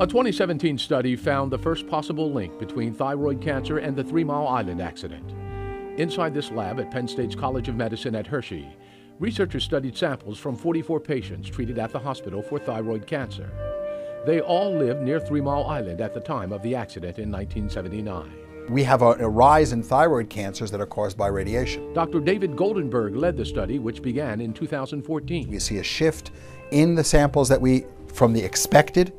A 2017 study found the first possible link between thyroid cancer and the 3 Mile Island accident. Inside this lab at Penn State's College of Medicine at Hershey, researchers studied samples from 44 patients treated at the hospital for thyroid cancer. They all lived near 3 Mile Island at the time of the accident in 1979. We have a rise in thyroid cancers that are caused by radiation. Dr. David Goldenberg led the study, which began in 2014. We see a shift in the samples from the expected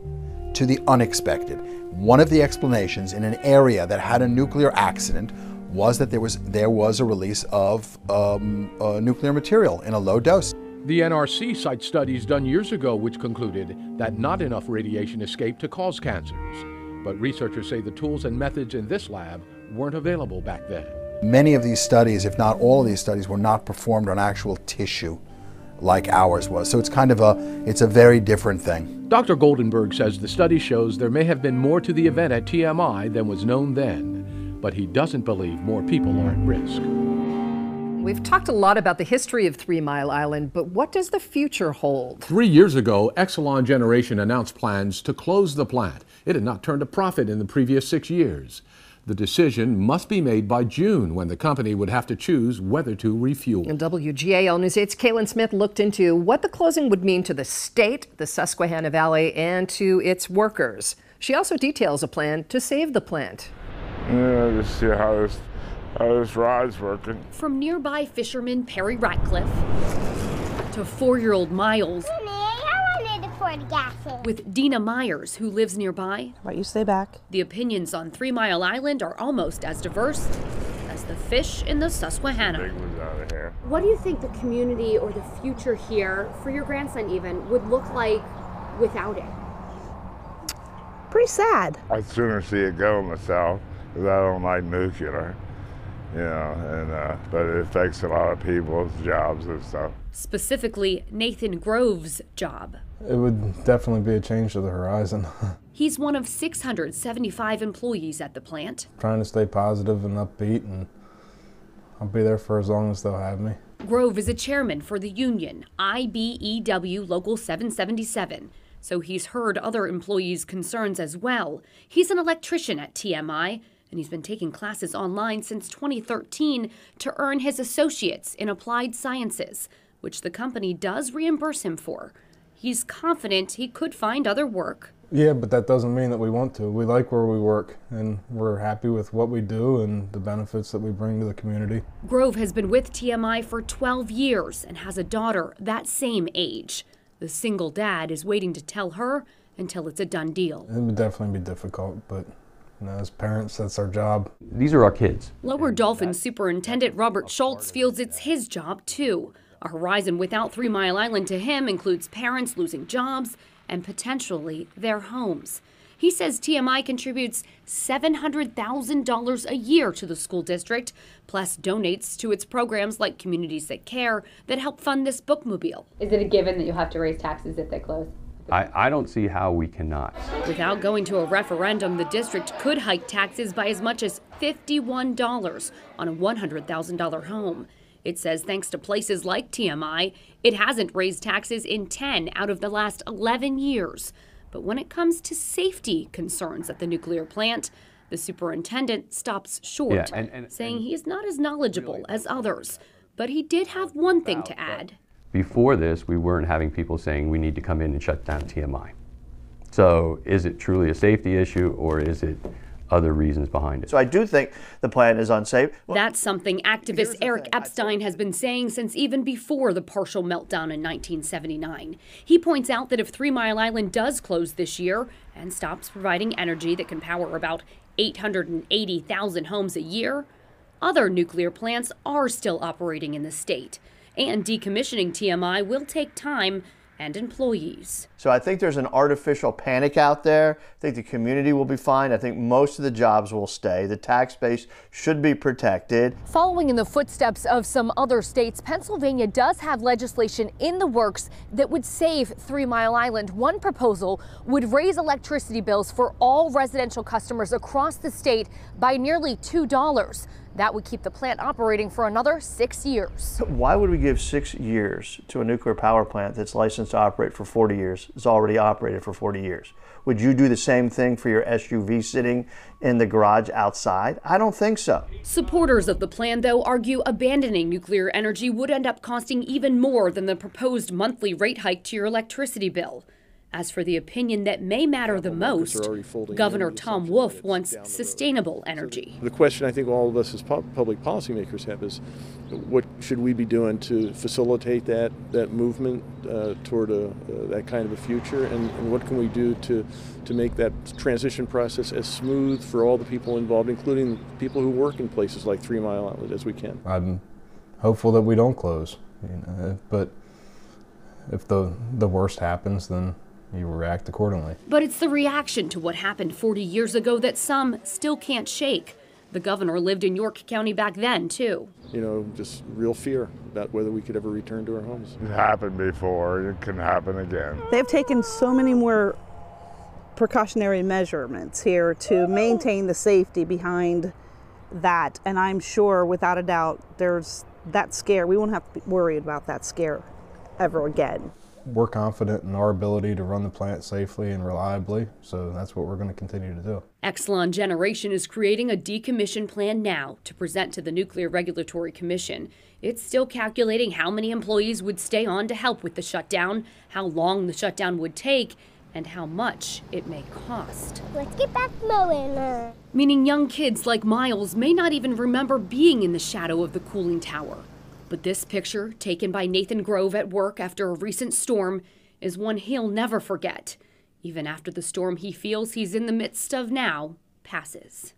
to the unexpected. One of the explanations in an area that had a nuclear accident was that there was a release of nuclear material in a low dose. The NRC cites studies done years ago which concluded that not enough radiation escaped to cause cancers. But researchers say the tools and methods in this lab weren't available back then. Many of these studies, if not all of these studies, were not performed on actual tissue like ours was. So it's a very different thing. Dr. Goldenberg says the study shows there may have been more to the event at TMI than was known then, but he doesn't believe more people are at risk. We've talked a lot about the history of 3 Mile Island, but what does the future hold? 3 years ago, Exelon Generation announced plans to close the plant. It had not turned a profit in the previous 6 years. The decision must be made by June, when the company would have to choose whether to refuel. And WGAL News 8's Kaylin Smith looked into what the closing would mean to the state, the Susquehanna Valley, and to its workers. She also details a plan to save the plant. Yeah, just see how this ride's working. From nearby fisherman Perry Ratcliffe to 4-year-old Miles with Dina Myers, who lives nearby. Why you stay back? The opinions on 3 Mile Island are almost as diverse as the fish in the Susquehanna. Big one's out of here. What do you think the community or the future here, for your grandson even, would look like without it? Pretty sad. I'd sooner see it go myself, because I don't like nuclear. You know, but it affects a lot of people's jobs and stuff. Specifically, Nathan Grove's job. It would definitely be a change to the horizon. He's one of 675 employees at the plant. Trying to stay positive and upbeat, and I'll be there for as long as they'll have me. Grove is a chairman for the union, IBEW Local 777, so he's heard other employees' concerns as well. He's an electrician at TMI, and he's been taking classes online since 2013 to earn his associates in applied sciences, which the company does reimburse him for. He's confident he could find other work. Yeah, but that doesn't mean that we want to. We like where we work, and we're happy with what we do and the benefits that we bring to the community. Grove has been with TMI for 12 years and has a daughter that same age. The single dad is waiting to tell her until it's a done deal. It would definitely be difficult, but as parents, that's our job. These are our kids. Lower Dolphin Superintendent Robert Schultz feels it's his job, too. A horizon without 3 Mile Island to him includes parents losing jobs and potentially their homes. He says TMI contributes $700,000 a year to the school district, plus donates to its programs like Communities That Care that help fund this bookmobile. Is it a given that you'll have to raise taxes if they close? I don't see how we cannot. Without going to a referendum, the district could hike taxes by as much as $51 on a $100,000 home. It says thanks to places like TMI, it hasn't raised taxes in 10 out of the last 11 years. But when it comes to safety concerns at the nuclear plant, the superintendent stops short, saying he is not as knowledgeable as others. But he did have one thing to add. Before this, we weren't having people saying we need to come in and shut down TMI. So is it truly a safety issue, or is it other reasons behind it? So I do think the plant is unsafe. That's something activist Eric Epstein has been saying since even before the partial meltdown in 1979. He points out that if 3 Mile Island does close this year and stops providing energy that can power about 880,000 homes a year, other nuclear plants are still operating in the state. And decommissioning TMI will take time and employees. So I think there's an artificial panic out there. I think the community will be fine. I think most of the jobs will stay. The tax base should be protected. Following in the footsteps of some other states, Pennsylvania does have legislation in the works that would save 3 Mile Island. One proposal would raise electricity bills for all residential customers across the state by nearly $2. That would keep the plant operating for another 6 years. Why would we give 6 years to a nuclear power plant that's licensed to operate for 40 years, it's already operated for 40 years? Would you do the same thing for your SUV sitting in the garage outside? I don't think so. Supporters of the plan, though, argue abandoning nuclear energy would end up costing even more than the proposed monthly rate hike to your electricity bill. As for the opinion that may matter the most, Governor Tom Wolf wants sustainable energy. The question I think all of us as public policymakers have is, what should we be doing to facilitate that movement toward that kind of a future, and what can we do to make that transition process as smooth for all the people involved, including people who work in places like 3 Mile Island, as we can. I'm hopeful that we don't close, but if the worst happens, then you react accordingly. But it's the reaction to what happened 40 years ago that some still can't shake. The governor lived in York County back then, too. You know, just real fear about whether we could ever return to our homes. It happened before, it can happen again. They've taken so many more precautionary measurements here to maintain the safety behind that, and I'm sure without a doubt there's that scare. We won't have to be worried about that scare ever again. We're confident in our ability to run the plant safely and reliably, so that's what we're going to continue to do. Exelon Generation is creating a decommission plan now to present to the Nuclear Regulatory Commission. It's still calculating how many employees would stay on to help with the shutdown, how long the shutdown would take, and how much it may cost. Let's get back mowing. Meaning young kids like Miles may not even remember being in the shadow of the cooling tower. But this picture, taken by Nathan Grove at work after a recent storm, is one he'll never forget, even after the storm he feels he's in the midst of now passes.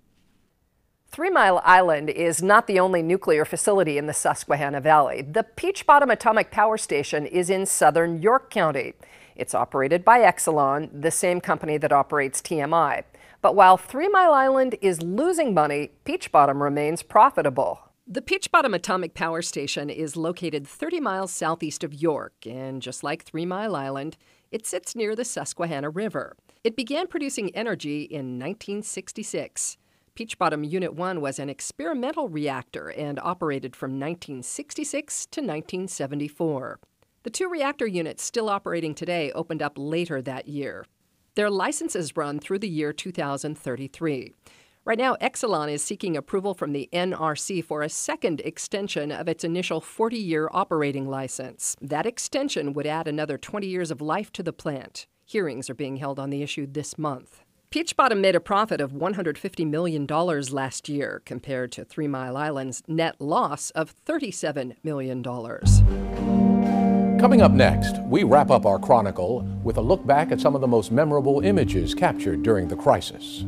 3 Mile Island is not the only nuclear facility in the Susquehanna Valley. The Peach Bottom Atomic Power Station is in southern York County. It's operated by Exelon, the same company that operates TMI. But while 3 Mile Island is losing money, Peach Bottom remains profitable. The Peach Bottom Atomic Power Station is located 30 miles southeast of York, and just like 3 Mile Island, it sits near the Susquehanna River. It began producing energy in 1966. Peach Bottom Unit 1 was an experimental reactor and operated from 1966 to 1974. The 2 reactor units still operating today opened up later that year. Their licenses run through the year 2033. Right now, Exelon is seeking approval from the NRC for a second extension of its initial 40-year operating license. That extension would add another 20 years of life to the plant. Hearings are being held on the issue this month. Peach Bottom made a profit of $150 million last year, compared to 3 Mile Island's net loss of $37 million. Coming up next, we wrap up our chronicle with a look back at some of the most memorable images captured during the crisis.